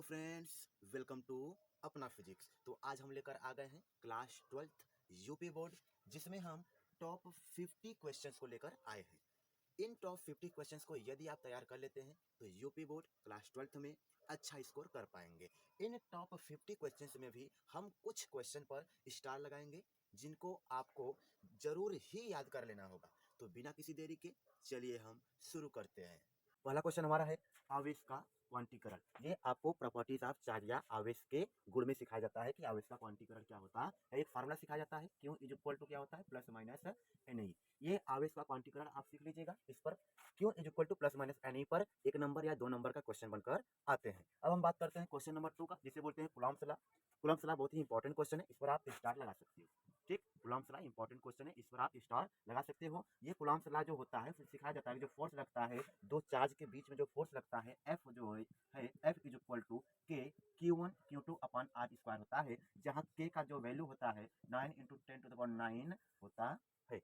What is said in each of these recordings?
Friends, welcome to अपना physics. तो आज हम लेकर आ गए हैं क्लास 12th यूपी बोर्ड, जिसमें हम टॉप 50 क्वेश्चंस को लेकर आए हैं। इन टॉप 50 क्वेश्चंस को यदि आप तैयार कर लेते हैं तो यूपी बोर्ड क्लास 12th में अच्छा स्कोर कर पाएंगे। इन टॉप 50 क्वेश्चंस में भी हम कुछ क्वेश्चन पर स्टार लगाएंगे, जिनको आपको जरूर ही याद कर लेना होगा। तो बिना किसी देरी के चलिए हम शुरू करते हैं। पहला क्वेश्चन हमारा है आवेश का क्वांटीकरण। ये आपको प्रॉपर्टीज ऑफ चार्ज या आवेश के गुण में सिखाया जाता है कि आवेश का क्वांटीकरण क्या होता है। एक फार्मूला सिखाया जाता है, क्यू इज इक्वल टू क्या होता है, प्लस माइनस एन। ये आवेश का क्वांटीकरण आप सीख लीजिएगा। इस पर Q is equal to plus minus N पर एक नंबर या दो नंबर का क्वेश्चन बनकर आते हैं। अब हम बात करते हैं क्वेश्चन नंबर 2 का, जिसे बोलते हैं कूलम्ब्स लॉ। कूलम्ब्स लॉ बहुत ही इंपॉर्टेंट क्वेश्चन है, इस पर आप स्टार लगा सकते हो। ठीक, कूलम्ब्स लॉ इंपॉर्टेंट क्वेश्चन है, इस पर आप स्टार लगा सकते हो। ये कूलम्ब्स लॉ जो होता है, फिर सिखाया जाता है जो फोर्स लगता है दो चार्ज के बीच में, जो फोर्स लगता है एफ जो है एफ इज इक्वल टू के Q1 Q2 upon are square होता है, जहाँ के का जो वैल्यू होता है 9 इंटू 10⁹ होता है।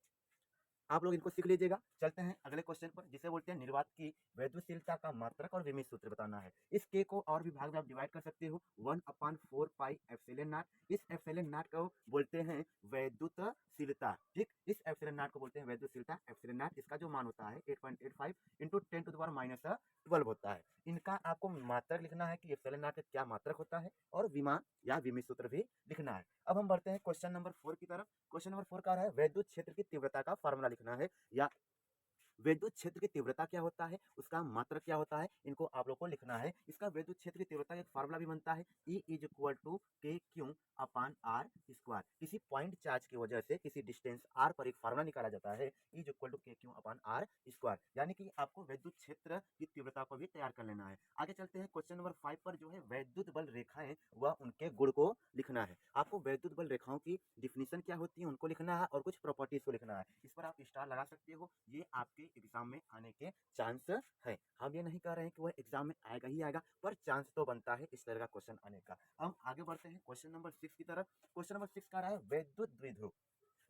आप लोग इनको सीख लीजिएगा। चलते हैं अगले क्वेश्चन पर, जिसे बोलते हैं निर्वात की वैद्युतशीलता का मात्रक और विमित सूत्र बताना है। इस के को और भी भाग में आप डिवाइड कर सकते हो, 1/4 पाई एप्सिलॉन नॉट। इस एप्सिलॉन नॉट को बोलते हैं वैद्युतशीलता। ठीक, इस एप्सिलॉन नॉट को बोलते हैं वैद्युतशीलता। एप्सिलॉन नॉट इसका जो मान होता है 8.85 इंटू 10⁻12 होता है। इनका आपको मात्रक लिखना है कि एप्सिलॉन नॉट का क्या मात्रक होता है, और विमा या विमित सूत्र भी लिखना है। अब हम बढ़ते हैं क्वेश्चन नंबर 4 की तरफ। क्वेश्चन नंबर 4 का रहा है विद्युत क्षेत्र की तीव्रता का फार्मूला लिखना है, या विद्युत क्षेत्र की तीव्रता क्या होता है, उसका मात्रक क्या होता है, इनको आप लोग को लिखना है। इसका विद्युत क्षेत्र की तीव्रता एक फार्मूला भी बनता है, E इज इक्वल टू के क्यू अपान आर स्क्वायर। किसी पॉइंट चार्ज की वजह से किसी डिस्टेंस आर पर एक फार्मूला निकाला जाता है, E इज इक्वल टू के क्यू अपान आर स्क्वायर। यानी कि आपको विद्युत क्षेत्र की तीव्रता को भी तैयार कर लेना है। आगे चलते हैं क्वेश्चन नंबर 5 पर, जो है वैद्युत बल रेखाएं व उनके गुण को लिखना है। आपको वैद्युत बल रेखाओं की डिफिनीशन क्या होती है उनको लिखना है, और कुछ प्रॉपर्टीज को लिखना है। इस पर आप स्टार लगा सकते हो, ये आपके एग्जाम में आने के चांस है। हम ये नहीं कह रहे हैं कि वह एग्जाम में आएगा ही आएगा, पर चांस तो बनता है इस तरह का क्वेश्चन आने का। हम आगे बढ़ते हैं क्वेश्चन नंबर 6 की तरफ। क्वेश्चन नंबर 6 का रहा है वैद्युत द्विध्रुव।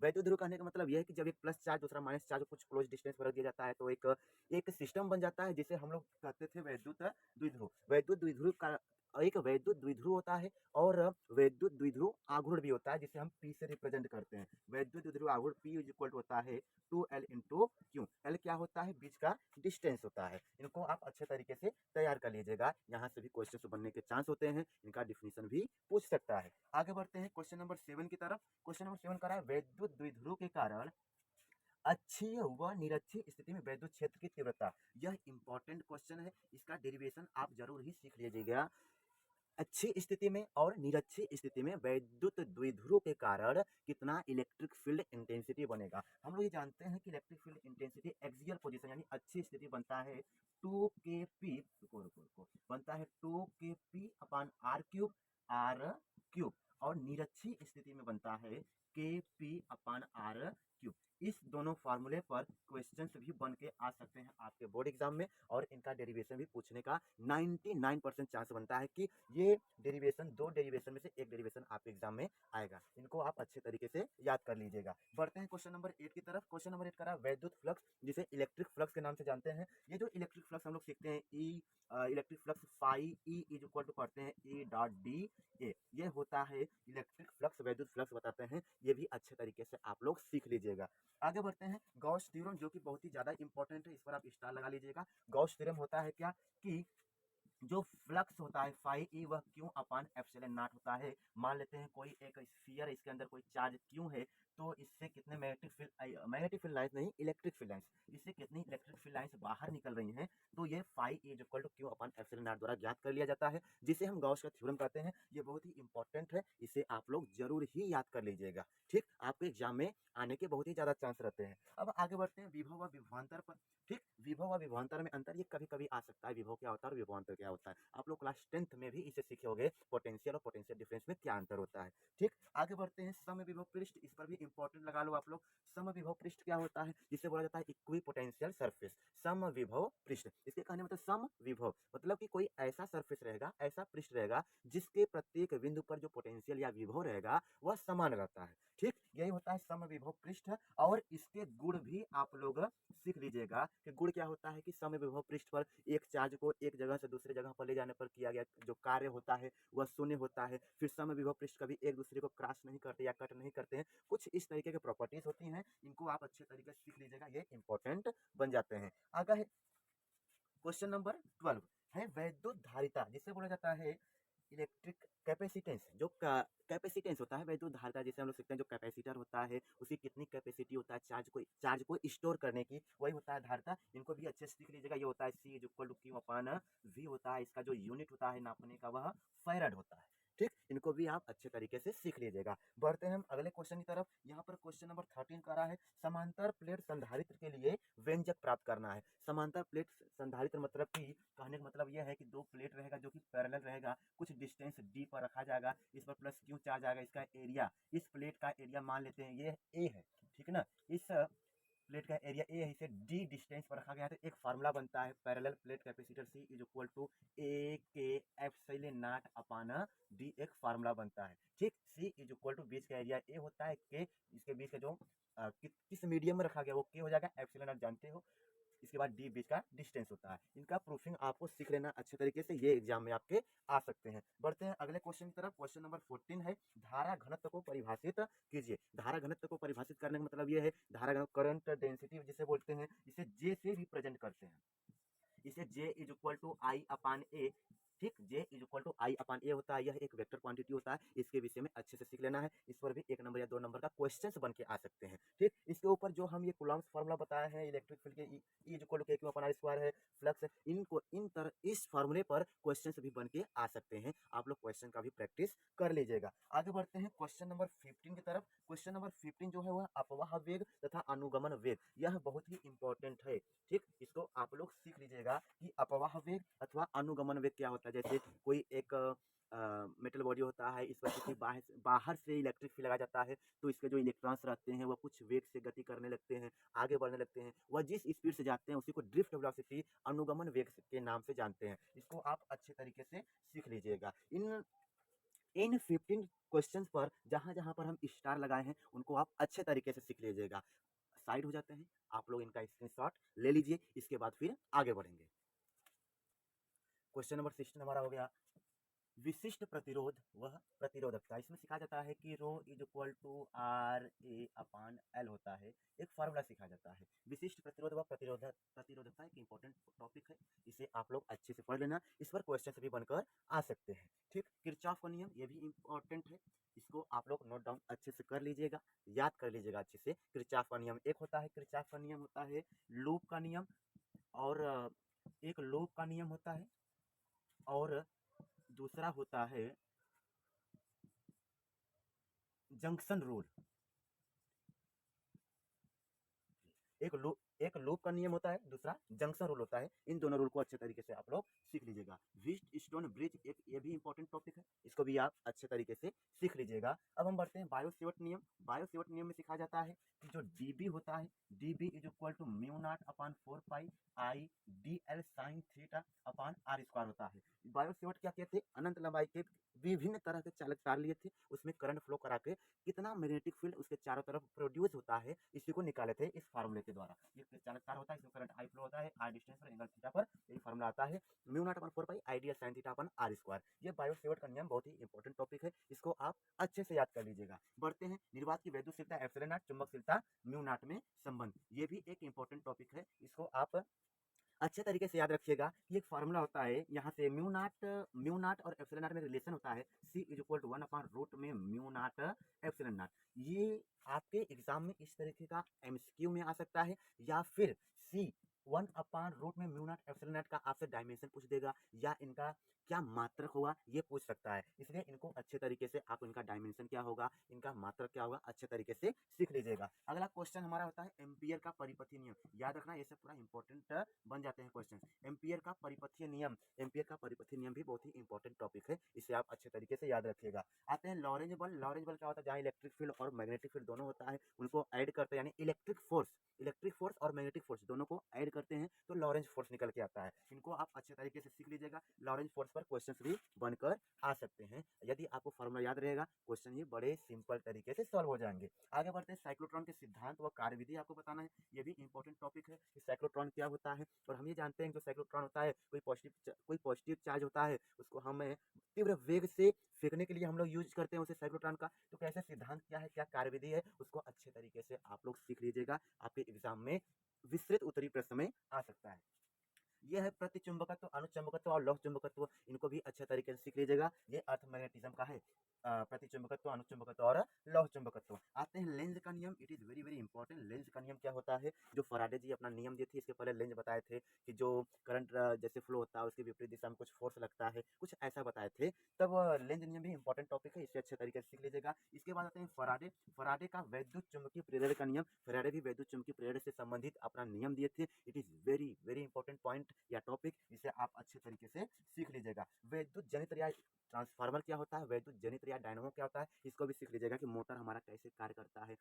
वैद्युत ध्रुव कहने का मतलब यह है कि जब एक प्लस चार्ज दूसरा माइनस चार्ज कुछ क्लोज डिस्टेंस पर रख दिया जाता है, तो एक एक सिस्टम बन जाता है, जिसे हम लोग कहते थे वैद्युत द्विध्रुव। वैद्युत द्विध्रुव का एक वैद्युत द्विध्रुव होता है, और वैद्युत द्विध्रुव आघूर्ण भी होता है, जिसे हम P से रिप्रेजेंट करते हैं। वैद्युत द्विध्रुव आघूर्ण P इज इक्वल टू होता है 2L इंटू क्यू। L क्या होता है, बीच का डिस्टेंस होता है। इनको आप अच्छे तरीके से तैयार कर लीजिएगा, यहाँ से भी क्वेश्चन बनने के चांस होते हैं, इनका डिफिनीशन भी पूछ सकता है। आगे बढ़ते हैं क्वेश्चन नंबर 7 की तरफ। क्वेश्चन नंबर 7 का है वैद्युत द्विध्रुव के कारण अक्षीय व निरक्षीय स्थिति में वैद्युत क्षेत्र की तीव्रता। यह इंपॉर्टेंट क्वेश्चन है, इसका डेरिवेशन आप जरूर ही सीख लीजिएगा। अच्छी स्थिति में और निरक्षीय स्थिति में वैद्युत द्विध्रुव के कारण कितना इलेक्ट्रिक फील्ड इंटेंसिटी बनेगा। हम लोग ये जानते हैं कि electric field intensity axial position यानी अच्छी स्थिति बनता है 2kp, बनता है 2kp अपान r क्यूब, और निरक्षीय स्थिति में बनता है kp अपान r क्यूब। इस दोनों फार्मूले पर क्वेश्चंस भी बन के आ सकते हैं आपके बोर्ड एग्जाम में, और इनका डेरिवेशन भी पूछने का 99% चांस बनता है कि ये डेरिवेशन, दो डेरिवेशन में से एक डेरिवेशन आपके एग्जाम में आएगा। इनको आप अच्छे तरीके से याद कर लीजिएगा। बढ़ते हैं क्वेश्चन नंबर 8 की तरफ। क्वेश्चन नंबर 8 का वैद्युत फ्लक्स, जिसे इलेक्ट्रिक फ्लक्स के नाम से जानते हैं। ये जो इलेक्ट्रिक फ्लक्स हम लोग सीखते हैं, electric flux phi E is equal to पढ़ते हैं E डॉट डी ए, ये होता है इलेक्ट्रिक फ्लक्स, वैद्युत फ्लक्स बताते हैं। ये भी अच्छे तरीके से आप लोग सीख लीजिएगा। आगे बढ़ते हैं गॉस थ्योरम, जो कि बहुत ही ज्यादा इंपॉर्टेंट है, इस पर आप स्टार लगा लीजिएगा। गॉस थ्योरम होता है क्या, कि जो फ्लक्स होता है फाई ई वह क्यू अपान एप्सिलॉन नॉट होता है। मान लेते हैं कोई एक स्फीयर, इसके अंदर कोई चार्ज क्यू है, तो इससे कितने मैग्नेटिक फील्ड लाइंस नहीं, इलेक्ट्रिक फील्ड लाइंस, इससे कितनी इलेक्ट्रिक फील्ड लाइंस बाहर निकल रही हैं, तो ये phi E is equal to Q upon epsilon naught द्वारा ज्ञात कर लिया जाता है, जिसे हम गॉस का थ्योरम कहते हैं। ये बहुत ही इंपॉर्टेंट है, इसे आप लोग जरूर ही याद कर लीजिएगा। ठीक, आपके एग्जाम में आने के बहुत ही ज्यादा चांस रहते हैं। अब आगे बढ़ते हैं विभव व विभवांतर पर। ठीक, विभव व विभवांतर में अंतर ये कभी कभी आ सकता है, विभव क्या होता है और विभवांतर क्या होता है। आप लोग क्लास 10th में भी इसे सीखे होंगे, पोटेंशियल और पोटेंशियल डिफरेंस में क्या अंतर होता है। ठीक, आगे बढ़ते हैं समविभव पृष्ठ, इस पर भी इंपॉर्टेंट लगा लो आप लोग। समविभव पृष्ठ क्या होता है, जिसे बोला जाता है इक्वी पोटेंशियल सरफेस। समविभव पृष्ठ, इसके कहने मतलब सम विभव मतलब कि कोई ऐसा सरफेस रहेगा, ऐसा पृष्ठ रहेगा, जिसके प्रत्येक बिंदु पर जो पोटेंशियल या विभव रहेगा वह समान रहता है। ठीक, यही होता है समविभव पृष्ठ। और इसके गुण भी आप लोग सीख लीजिएगा कि गुण क्या होता है कि समविभव पृष्ठ पर एक चार्ज को एक जगह से दूसरे जगह पर ले जाने पर किया गया जो कार्य होता है वह शून्य होता है। फिर समविभव पृष्ठ कभी एक दूसरे को क्रॉस नहीं करते या कट नहीं करते हैं। कुछ इस तरीके के प्रॉपर्टीज होती हैं, इनको आप अच्छे तरीके से सीख लीजिएगा, ये इंपॉर्टेंट बन जाते हैं। आगे है क्वेश्चन नंबर 12 है वैद्युत धारिता, जिसे बोला जाता है इलेक्ट्रिक कैपेसिटेंस। जो कैपेसिटेंस होता है वैद्युत धारिता, जिसे हम लोग सीखते हैं जो कैपेसिटर होता है उसकी कितनी कैपेसिटी होता है चार्ज को स्टोर करने की, वही होता है धारिता। इनको भी अच्छे से सीख लीजिएगा। ये होता है C is equal to Q upon V होता है, इसका जो यूनिट होता है नापने का वह फैराड होता है। ठीक, इनको भी आप अच्छे तरीके से सीख लीजिएगा। बढ़ते हैं हम अगले क्वेश्चन की तरफ। यहाँ पर क्वेश्चन नंबर 13 कर रहा है समांतर प्लेट संधारित्र के लिए व्यंजक प्राप्त करना है। समांतर प्लेट संधारित्र मतलब कि कहने का मतलब यह है कि दो प्लेट रहेगा जो कि पैरेलल रहेगा, कुछ डिस्टेंस d पर रखा जाएगा, इस पर प्लस q चार्ज आएगा। इसका एरिया, इस प्लेट का एरिया मान लेते हैं ये a है, ठीक ना। इस प्लेट का एरिया ए है, इसे d डिस्टेंस पर रखा गया है। तो एक फार्मूला बनता है parallel plate capacitor C is equal to A K epsilon naught upon d, एक फार्मूला बनता है। ठीक, C इज इक्वल टू बीच का एरिया ए होता है, के इसके बीच का जो किस मीडियम में रखा गया वो के हो जाएगा, एप्सिलॉन नॉट जानते हो। इसके बाद डी बीच का डिस्टेंस होता है। इनका प्रूफिंग आपको सीख लेना अच्छे तरीके से, ये एग्जाम में आपके आ सकते हैं। बढ़ते हैं अगले क्वेश्चन की तरफ। क्वेश्चन नंबर 14 है धारा घनत्व को परिभाषित कीजिए। धारा घनत्व को परिभाषित करने का मतलब ये है धारा घनत्व, करंट डेंसिटी जिसे बोलते हैं, इसे जे से रिप्रेजेंट करते हैं। इसे J इज इक्वल टू आई अपान ए, ठीक, J इज इक्वल टू आई अपान ए होता है। यह एक वेक्टर क्वांटिटी होता है, इसके विषय में अच्छे से सीख लेना है। इस पर भी 1 नंबर या 2 नंबर का क्वेश्चंस बन के आ सकते हैं। ठीक, इसके ऊपर जो हम ये कूलम्ब्स फार्मूला बताए हैं इलेक्ट्रिक फील्ड के, E इज इक्वल टू के क्यू अपान आर स्क्वायर है, फ्लक्स है, इनको इस फार्मूले पर क्वेश्चंस भी बन के आ सकते हैं। आप लोग क्वेश्चन का भी प्रैक्टिस कर लीजिएगा। आगे बढ़ते हैं क्वेश्चन नंबर 15 की तरफ। क्वेश्चन नंबर 15 जो है वह अपवाह वेग तथा अनुगमन वेग, यह बहुत ही इंपॉर्टेंट है। ठीक, इसको आप लोग सीख लीजिएगा कि अपवाह वेग अथवा अनुगमन वेग क्या होता है। जैसे कोई एक मेटल बॉडी होता है, इस पर किसी बाहर से इलेक्ट्रिक फील्ड लगाया जाता है, तो इसके जो इलेक्ट्रॉन्स रहते हैं वह कुछ वेग से गति करने लगते हैं, आगे बढ़ने लगते हैं। वह जिस स्पीड से जाते हैं उसी को ड्रिफ्ट वेलोसिटी, अनुगमन वेग के नाम से जानते हैं। इसको आप अच्छे तरीके से सीख लीजिएगा। इन 15 क्वेश्चंस पर जहां जहां पर हम स्टार लगाए हैं उनको आप अच्छे तरीके से सीख लीजिएगा। साइड हो जाते हैं, आप लोग इनका स्क्रीनशॉट ले लीजिए, इसके बाद फिर आगे बढ़ेंगे। क्वेश्चन नंबर 16 हमारा हो गया विशिष्ट प्रतिरोध वह प्रतिरोधकता। इसमें सिखा जाता है कि rho is equal to R A upon L होता है, एक फार्मूला सिखा जाता है। विशिष्ट प्रतिरोध व प्रतिरोधकता एक इंपॉर्टेंट टॉपिक है, इसे आप लोग अच्छे से पढ़ लेना। इस पर क्वेश्चन भी बनकर आ सकते हैं। ठीक, किरचॉफ का नियम, ये भी इंपॉर्टेंट है, इसको आप लोग नोट डाउन अच्छे से कर लीजिएगा, याद कर लीजिएगा अच्छे से। किरचॉफ का नियम एक होता है, किरचॉफ का नियम होता है लूप का नियम, और एक लूप का नियम होता है, और दूसरा होता है जंक्शन रूल। एक लूप का नियम होता है, दूसरा जंक्शन रूल होता है। इन दोनों रूल को अच्छे तरीके से आप लोग सीख लीजिएगा। व्हीट स्टोन ब्रिज एक ये भी इंपॉर्टेंट टॉपिक है, इसको भी आप अच्छे तरीके से सीख लीजिएगा। अब हम बढ़ते हैं बायो-सेवर्ट नियम। बायो-सेवर्ट नियम में सिखा जाता है कि जो डीबी होता है, dB is equal to mu naught upon 4 pi I D L sine theta upon R square होता है। बायो-सेवर्ट क्या कहते हैं, अनंत लंबाई के विभिन्न तरह के चालक तार लिए थे, उसमें करंट फ्लो करा के कितना मैग्नेटिक फील्ड उसके चारों तरफ प्रोड्यूस होता है, इसी को निकाले थे इस फार्मूले के द्वारा। ये चालक तार होता है, इसमें करंट आई फ्लो होता है, आर डिस्टेंस पर, एंगल थीटा पर, यही फार्मूला आता है mu naught upon 4 pi I D L sine theta upon R square. ये बायो-सेवर्ट का नियम बहुत ही इंपॉर्टेंट टॉपिक है, इसको आप अच्छे से याद कर लीजिएगा। बढ़ते हैं निर्वात की वैद्युतशीलता एप्सिलॉन नॉट, चुंबकशीलता म्यू नॉट में संबंध, ये भी एक इंपॉर्टेंट टॉपिक है, इसको आप अच्छे तरीके से याद रखिएगा। ये एक फार्मूला होता है, यहाँ से म्यू नॉट और एप्सिलॉन नॉट में रिलेशन होता है, C is equal to 1 upon root में म्यू नॉट एप्सिलॉन नॉट। ये आपके एग्जाम में इस तरीके का एमसीक्यू में आ सकता है, या फिर C 1 अपॉन रूट में म्यू नॉट एप्सिलॉन नॉट का आपसे डायमेंशन पूछ देगा, या इनका क्या मात्रक होगा ये पूछ सकता है। इसलिए इनको अच्छे तरीके से आप इनका डायमेंशन क्या होगा, इनका मात्रक क्या होगा, अच्छे तरीके से सीख लीजिएगा। अगला क्वेश्चन हमारा होता है एम्पियर का परिपथीय नियम। याद रखना, ये सब पूरा इंपॉर्टेंट बन जाते हैं क्वेश्चन। एम्पियर का परिपथीय नियम, एम्पियर का परिपथीय नियम भी बहुत ही इंपॉर्टेंट टॉपिक है, इसे आप अच्छे तरीके से याद रखिएगा। आते हैं लॉरेंज बल। लॉरेंज बल क्या होता है, जहाँ इलेक्ट्रिक फील्ड और मैग्नेटिक फील्ड दोनों होता है, उनको ऐड करते हैं, यानी इलेक्ट्रिक फोर्स और मैग्नेटिक फोर्स दोनों को ऐड करते हैं तो लॉरेंज फोर्स निकल के आता है। इनको आप अच्छे तरीके से सीख लीजिएगा, लॉरेंज फोर्स पर क्वेश्चंस भी बनकर आ सकते हैं। यदि आपको फॉर्मूला याद रहेगा, क्वेश्चन ये बड़े सिंपल तरीके से सॉल्व हो जाएंगे। आगे बढ़ते हैं, साइक्लोट्रॉन के सिद्धांत व कार्यविधि आपको बताना है। ये भी इंपॉर्टेंट टॉपिक है कि साइक्लोट्रॉन क्या होता है। और हम ये जानते हैं जो साइक्लोट्रॉन होता है, कोई पॉजिटिव चार्ज होता है, उसको हमें तीव्र वेग से फेंकने के लिए हम लोग यूज करते हैं उसे साइक्लोट्रॉन का। तो कैसे सिद्धांत क्या है, क्या कार्यविधि है, उसको अच्छे तरीके से आप लोग सीख लीजिएगा। आपके एग्जाम में विस्तृत उत्तरीय प्रश्न में आ सकता है। ये है प्रतिचुंबकत्व, अनुचुंबकत्व और लौह चुंबकत्व, इनको भी अच्छे तरीके से सीख लीजिएगा। ये अर्थमैग्नेटिज्म का है, प्रतिचुंबकत्व, अनुचुंबकत्व और लौह चुंबकत्व। आते हैं लेंज का नियम, it is very very important. Length का नियम क्या होता है, जो फराडे जी अपना नियम दिए थे, इसके पहले लेंज बताए थे कि जो करंट जैसे फ्लो होता है उसके विपरीत दिशा में कुछ फोर्स लगता है, कुछ ऐसा बताए थे। तब लेंज नियम भी इंपॉर्टेंट टॉपिक है, इसे अच्छे तरीके से सीख लीजिएगा। इसके बाद आते हैं फराडे, फराडे का वैद्युत चुंबकीय प्रेरण का नियम। फराडे भी वैद्युत चुंबकीय प्रेरण से संबंधित अपना नियम दिए थे। It is very very important point या टॉपिक, इसे आप अच्छे तरीके से सीख लीजिएगा। वैद्युत जनित्र या ट्रांसफार्मर क्या होता है, वैद्युत जनित्र या डायनामो क्या होता है, इसको भी सीख लीजिएगा कि मोटर हमारा कैसे कार्य करता है,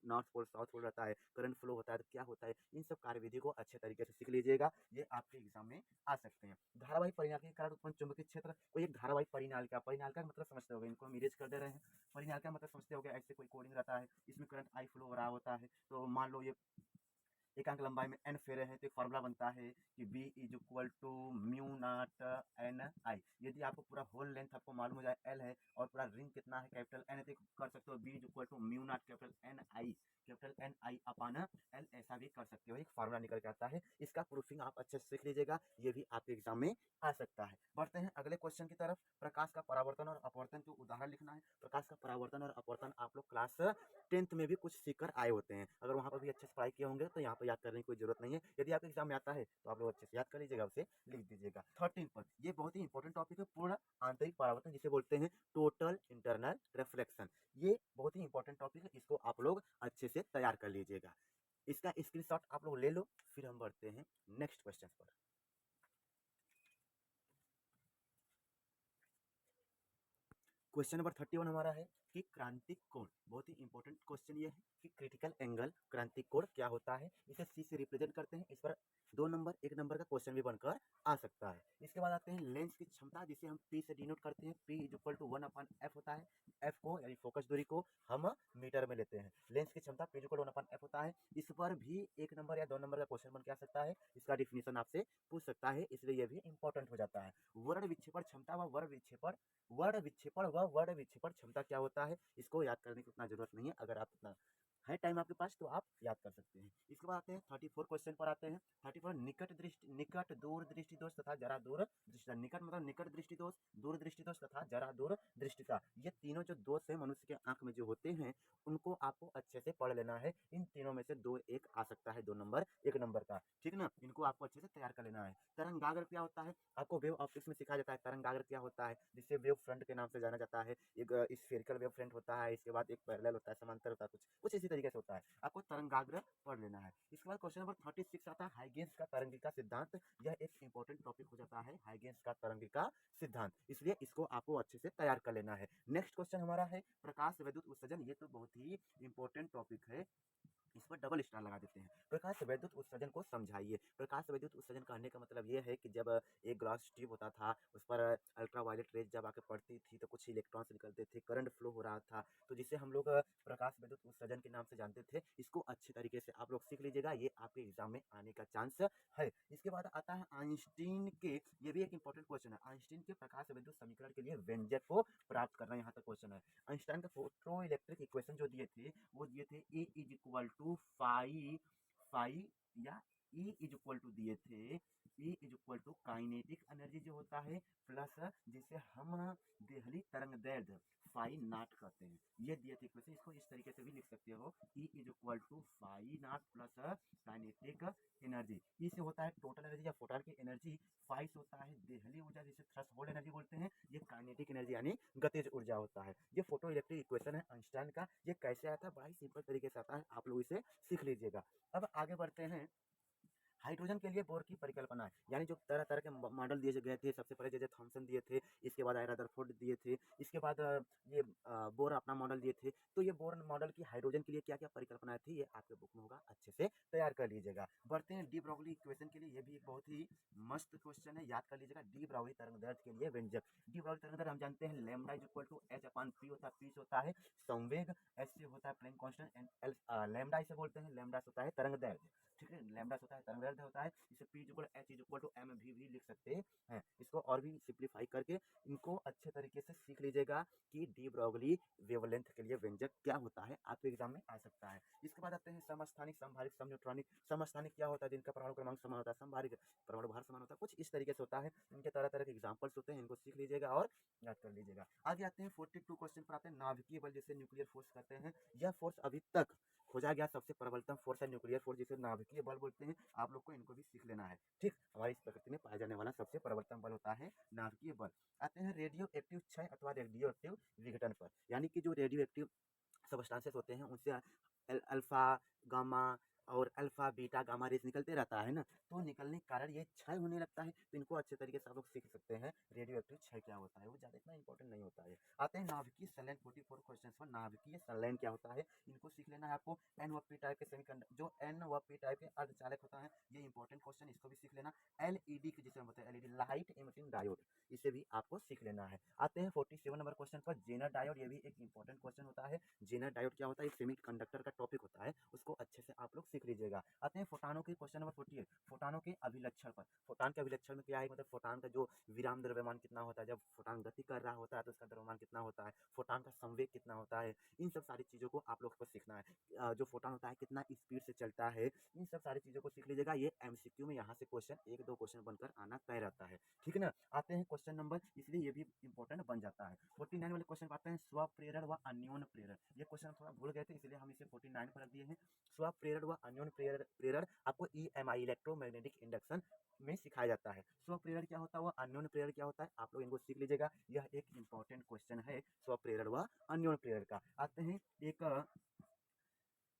नॉर्थ पोल साउथ पोल रहता है, करंट फ्लो होता है तो क्या होता है, इन सब कार्यविधि को अच्छे तरीके से सीख लीजिएगा। ये आपके एग्जाम में आ सकते हैं। धारावाही परिणाल के कारण उत्पन्न चुंबकीय क्षेत्र, कोई एक धारावाही परिणाल का, परिणाल का मतलब समझते होंगे, इनको हम इरेज कर दे रहे हैं। परिणाल का मतलब समझते होंगे, ऐसे कोई कोडिंग रहता है, इसमें करंट आई फ्लो हो रहा होता है। तो मान लो ये एकांक लंबाई में n फेरे हैं, तो एक फॉर्मूला बनता है कि v is equal to mu naught N I. यदि आपको पूरा होल लेंथ आपको मालूम हो जाए l है और पूरा रिंग कितना है कैपिटल N है, तो कर सकते हो v is equal to mu naught capital N I upon L, ऐसा भी कर सकते हो। एक फॉर्मूला निकल के आता है, इसका प्रूफिंग आप अच्छे से सीख लीजिएगा, ये भी आपके एग्जाम में आ सकता है। बढ़ते हैं अगले क्वेश्चन की तरफ। प्रकाश का परावर्तन और अपवर्तन के उदाहरण लिखना है। प्रकाश का परावर्तन और अपवर्तन आप लोग क्लास 10th में भी कुछ सीखकर आए होते हैं। अगर वहाँ पर भी अच्छे से पढ़ाई किए होंगे तो यहाँ पर याद करने की कोई जरूरत नहीं है। यदि आपके एग्जाम में आता है तो आप लोग अच्छे से याद कर लीजिएगा, उसे लिख दीजिएगा। 13 पर ये बहुत ही इंपॉर्टेंट टॉपिक है, पूर्ण आंतरिक परावर्तन जिसे बोलते हैं टोटल इंटरनल रिफ्लेक्शन। ये बहुत ही इंपॉर्टेंट टॉपिक है, इसको आप लोग अच्छे से तैयार कर लीजिएगा। इसका स्क्रीनशॉट आप लोग ले लो। फिर हम बढ़ते हैं नेक्स्ट क्वेश्चन पर। क्वेश्चन नंबर 31 हमारा है कि क्रांतिक कोण, बहुत ही इंपॉर्टेंट क्वेश्चन ये है कि क्रिटिकल एंगल क्रांतिक कोण क्या होता है, इसे सी से रिप्रेजेंट करते हैं। इस पर 2 नंबर 1 नंबर का क्वेश्चन भी बनकर आ सकता है। इसके बाद आते हैं लेंस की क्षमता, जिसे हम P से डिनोट करते हैं। P is equal to 1/f होता है। f को यानी फोकस दूरी को हम मीटर में लेते हैं। लेंस की क्षमता P is equal to 1/f होता है। इस पर भी 1 नंबर या 2 नंबर का क्वेश्चन बन के आ सकता है, इसका डिफिनेशन आपसे पूछ सकता है, इसलिए ये भी इंपॉर्टेंट हो जाता है। वर्ण विक्षेपण क्षमता व वर्ण विक्षेपण क्षमता क्या होता है, इसको याद करने की उतना जरूरत नहीं है। अगर आप इतना है टाइम आपके पास तो आप याद कर सकते हैं। इसके बाद आते हैं 34 क्वेश्चन पर आते हैं। 34 निकट दूर दृष्टि दोष तथा जरा दूर दृष्टिता। निकट मतलब निकट दृष्टि दोष, दूर दृष्टि दोष तथा जरा दूर दृष्टिता। ये तीनों जो दोष है मनुष्य के आंख में जो होते हैं, उनको आपको अच्छे से पढ़ लेना है। इन तीनों में से 2 एक आ सकता है, 2 नंबर 1 नंबर का, ठीक ना। इनको आपको अच्छे से तैयार कर लेना है। तरंगाग्र क्या होता है, आपको वेव ऑप्टिक्स में सिखाया जाता है तरंगाग्र क्या होता है, जिसे वेव फ्रंट के नाम से जाना जाता है। एक स्फेरिकल वेव फ्रंट होता है, इसके बाद एक पैरेलल होता है, समांतर होता है, कुछ कुछ इसी तरीके से होता है। आपको तरंगाग्र पढ़ लेना है। इसके बाद क्वेश्चन नंबर 36 आता है हाइगेंस का तरंगिका सिद्धांत। यह एक इंपॉर्टेंट टॉपिक हो जाता है, हाइगेंस का तरंगिका सिद्धांत, इसलिए इसको आपको अच्छे से तैयार कर लेना है। नेक्स्ट क्वेश्चन हमारा है प्रकाश विद्युत उत्सर्जन। ये तो बहुत ही इंपॉर्टेंट टॉपिक है, इस पर डबल स्टार लगा देते हैं। प्रकाश विद्युत उत्सर्जन को समझाइए। प्रकाश विद्युत उत्सर्जन कहने का मतलब ये है कि जब एक ग्लास ट्यूब होता था, उस पर अल्ट्रावायलेट रेज जब आके पड़ती थी तो कुछ इलेक्ट्रॉन्स निकलते थे, करंट फ्लो हो रहा था, तो जिसे हम लोग प्रकाश विद्युत उत्सर्जन के नाम से जानते थे। इसको अच्छे तरीके से आप लोग सीख लीजिएगा, ये आपके एग्जाम में आने का चांस है। इसके बाद आता है आइंस्टीन के, ये भी एक इंपॉर्टेंट क्वेश्चन है, आइंस्टीन के प्रकाश विद्युत समीकरण के लिए व्यंजक को प्राप्त करना, यहाँ तक क्वेश्चन है। आइंस्टाइन का फोटो इलेक्ट्रिक इक्वेशन जो दिए थे, वो दिए थे E is equal to phi या E इज इक्वल टू दिए थे, E is equal to kinetic energy जो होता है प्लस जिसे हम देहली तरंग दैर्ध्य फाई नॉट कहते हैं, ये दिए थे इक्वेशन। इसको इस तरीके से भी लिख सकते हो, E is equal to phi naught plus kinetic energy. E से होता है टोटल एनर्जी या फोटॉन की एनर्जी, फाई से होता है देहली ऊर्जा जिसे थ्रेशोल्ड एनर्जी बोलते हैं, ये काइनेटिक एनर्जी यानी गतिज ऊर्जा होता है। ये फोटो इलेक्ट्रिक इक्वेशन है आइंस्टाइन का। ये कैसे आता है, बड़ा ही सिंपल तरीके से आता है, आप लोग इसे सीख लीजिएगा। अब आगे बढ़ते हैं हाइड्रोजन के लिए बोर की परिकल्पना है, यानी जो तरह तरह के मॉडल दिए गए थे, सबसे पहले जे थॉमसन दिए थे, इसके बाद रदरफोर्ड दिए थे, इसके बाद ये बोर अपना मॉडल दिए थे। तो ये बोर मॉडल की हाइड्रोजन के लिए क्या क्या परिकल्पनाएं थी, ये आपके बुक में होगा, अच्छे से तैयार कर लीजिएगा। बढ़ते हैं डी ब्रॉगली इक्वेशन के लिए, ये भी एक बहुत ही मस्त क्वेश्चन है, याद कर लीजिएगा। डी ब्रॉगली तरंग दैर्ध्य के लिए व्यंजक, डी ब्रॉगली तरंग दैर्ध्य हम जानते हैं lambda is equal to H upon P होता है, पी से होता है संवेग, एच से होता है प्लैंक कांस्टेंट, एंड लैम्डा इसे बोलते हैं, लैम्डा से होता है तरंग दैर्ध्य, ठीक है, लैम्डा से होता है तरंग दैर्ध्य होता है। इसे P is equal H is equal to M भी लिख सकते हैं। इसको और भी सिंप्लीफाई करके इनको अच्छे तरीके से सीख लीजिएगा कि डी ब्रॉगली वेवलेंथ के लिए व्यंजक क्या होता है, आपके एग्जाम में आ सकता है। इसके बाद आते हैं समस्थानिक, समभारिक, समन्यूट्रॉनिक। समस्थानिक क्या होता है, जिनका परमाणु क्रमांक समान होता है, समभारिक परमाणु भार समान होता है, कुछ इस तरीके से होता है। इनके तरह तरह के एग्जाम्पल्स होते हैं, इनको सीख लीजिएगा और याद कर लीजिएगा। आगे आते हैं 42 क्वेश्चन पर आते हैं नाभिकीय बल, जिसे न्यूक्लियर फोर्स कहते हैं। यह फोर्स अभी तक खोजा गया सबसे प्रबलतम फोर्स है न्यूक्लियर फोर्स, जिसे नाभिकीय बल बोलते हैं। आप लोग को इनको भी सीख लेना है, ठीक। हमारी इस प्रकृति में पाया जाने वाला सबसे प्रबलतम बल होता है नाभिकीय बल। आते हैं रेडियो एक्टिव क्षय अथवा रेडियो एक्टिव विघटन पर, यानी कि जो रेडियो एक्टिव सबस्टांसेस होते हैं उनसे अल्फा गामा और अल्फा बीटा गामा रेस निकलते रहता है ना, तो निकलने के कारण ये क्षय होने लगता है। तो इनको अच्छे तरीके से आप लोग सीख सकते हैं, रेडियो एक्टिव क्षय क्या होता है, वो ज़्यादा इतना इंपॉर्टेंट नहीं होता है। आते हैं नाभिकीय संलयन, 44 क्वेश्चन पर नाभिकीय संलयन क्या होता है, इनको सीख लेना है आपको। एन व पी टाइप के सेमीकंडक्टर, जो एन व पी टाइप के अर्धचालक होता है, ये इंपॉर्टेंट क्वेश्चन, इसको भी सीख लेना। एलईडी की जिसे हम बोलते हैं एलईडी, लाइट इमिटिंग डायोड, इसे भी आपको सीख लेना है। आते हैं 47 नंबर क्वेश्चन पर, जेनर डायोड, ये भी एक इंपॉर्टेंट क्वेश्चन होता है। जेनर डायोड क्या होता है, सेमी कंडक्टर का टॉपिक होता है, उसको अच्छे से आप लोग सीख लीजिएगा। आते हैं फोटानों के क्वेश्चन नंबर 48, फोटानों के अभिलक्षण पर। फोटान के अभिलक्षण में क्या है, मतलब फोटान का जो विराम द्रव्यमान कितना होता है, जब फोटान गति कर रहा होता है तो उसका द्रव्यमान कितना होता है, फोटान का संवेग कितना होता है, इन सब सारी चीज़ों को आप लोग को सीखना है। जो फोटान होता है कितना स्पीड से चलता है, इन सब सारी चीज़ों को सीख लीजिएगा। ये एमसीक्यू में यहाँ से क्वेश्चन 1-2 क्वेश्चन बनकर आना तय रहता है, ठीक है ना। आते हैं क्वेश्चन नंबर, इसलिए ये भी इंपॉर्टेंट बन जाता है। 49 वाले क्वेश्चन आते हैं स्वप्रेरण व अन्योन प्रेरण। ये क्वेश्चन थोड़ा भूल गए थे, इसलिए हम इसे 49 पर रख दिए हैं। स्वप्रेरण व अन्योन प्रेरण आपको ईएमआई इलेक्ट्रोमैग्नेटिक इंडक्शन में सिखाया जाता है। स्वप्रेरण क्या होता है, वह अन्योन प्रेरण क्या होता है, आप लोग इनको सीख लीजिएगा। यह एक इंपॉर्टेंट क्वेश्चन है, स्वप्रेरण व अन्योन प्रेरण का। आते हैं एक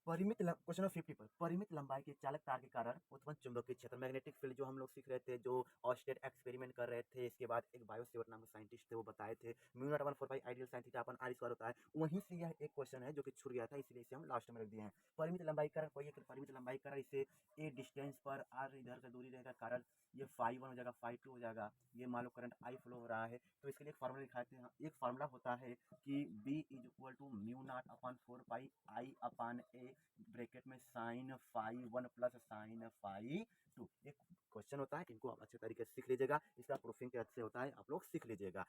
क्वेश्चन नंबर 50 पर, परिमित लंबाई के चालक तार के कारण उत्पन्न चुंबकीय क्षेत्र, मैग्नेटिक फील्ड, जो हम लोग सीख रहे थे, जो ऑस्टेड एक्सपेरिमेंट कर रहे थे। इसके बाद एक बायोसेवर्ट नाम के साइंटिस्ट थे, वो बताए थे mu naught 1/4 pi I D L sine theta upon R square होता है। वहीं से यह एक क्वेश्चन है जो कि छूट गया था, इसलिए इसे हम लास्ट में रख दिए हैं। परिमित लंबाई कारण, कोई एक परिमित लंबाई कारण, इसे ए डिस्टेंस पर आर इधर का दूरी रहेगा, कारण ये फाई 1 हो जाएगा, फाई 2 हो जाएगा। ये मान लो करंट आई फ्लो हो रहा है, तो इसके लिए एक फार्मूला लिखाए थे। एक फार्मूला होता है कि B is equal to mu naught upon 4 pi I upon A, bracket में sine phi 1 plus sine phi 2। एक क्वेश्चन होता है, इनको आप अच्छे तरीके से सीख लीजिएगा। इसका प्रूफिंग कैसे होता है आप लोग सीख लीजिएगा।